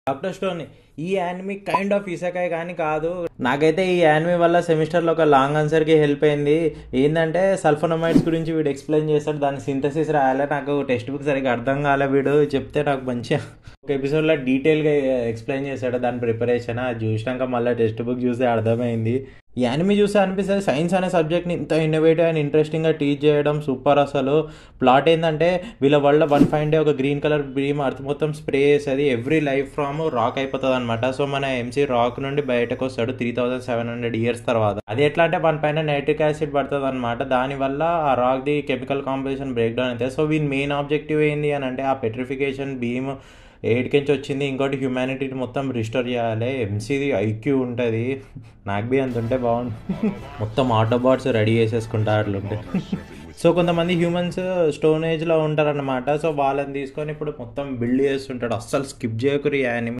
Doctor stone ఈ anime kind of ఇసకాయ్ కానీ కాదు. నాకైతే ఈ యానిమీ వల్ల సెమిస్టర్లో ఒక లాంగ్ ఆన్సర్కి హెల్ప్ అయింది. ఏంటంటే సల్ఫోనమైడ్స్ గురించి వీడు ఎక్స్ప్లెయిన్ చేస్తాడు, దాని సింథసిస్ రాయాలి. నాకు టెక్స్ట్ బుక్ సరిగ్గా అర్థం కాలే, వీడు చెప్తే నాకు మంచిగా ఒక ఎపిసోడ్లో డీటెయిల్గా ఎక్స్ప్లెయిన్ చేశాడు దాని ప్రిపరేషన్. అది చూసినాక మళ్ళీ టెక్స్ట్ బుక్ చూస్తే అర్థమైంది. ఈ యానిమీ చూస్తే అనిపిస్తుంది సైన్స్ అనే సబ్జెక్ట్ని ఇంత ఇన్నోవేటివ్ అండ్ ఇంట్రెస్టింగ్గా టీచ్ చేయడం సూపర్. అసలు ప్లాట్ ఏంటంటే వీళ్ళ వల్ల వన్ ఫైన్ డే ఒక గ్రీన్ కలర్ బీమ్ అర్త్ మొత్తం స్ప్రే చేసేది, ఎవ్రీ లైఫ్ ఫ్రామ్ రాక్ అయిపోతుంది అనమాట. సో మన ఎంసీ రాక్ నుండి బయటకు వస్తాడు 3700 years తర్వాత. అది ఎట్లా అంటే మన పైన నైట్రిక్ యాసిడ్ పడుతుంది అనమాట. దానివల్ల ఆ రాక్ది కెమికల్ కాంపోజిషన్ బ్రేక్ డౌన్ అవుతుంది. సో వీని మెయిన్ ఆబ్జెక్టివ్ ఏంది అని అంటే ఆ పెట్రిఫికేషన్ బీమ్ ఎయిట్కించి వచ్చింది, ఇంకోటి హ్యుమానిటీని మొత్తం రిస్టోర్ చేయాలి. ఎంసీది ఐక్యూ ఉంటుంది, నాకు బి అంత ఉంటే బాగుంది. మొత్తం ఆటోబాట్స్ రెడీ చేసేసుకుంటారు అట్లుంటే. సో కొంతమంది హ్యూమన్స్ స్టోన్ ఏజ్లో ఉంటారనమాట. సో వాళ్ళని తీసుకొని ఇప్పుడు మొత్తం బిల్డ్ చేస్తుంటాడు. అస్సలు స్కిప్ చేయకూరి యానిమీ.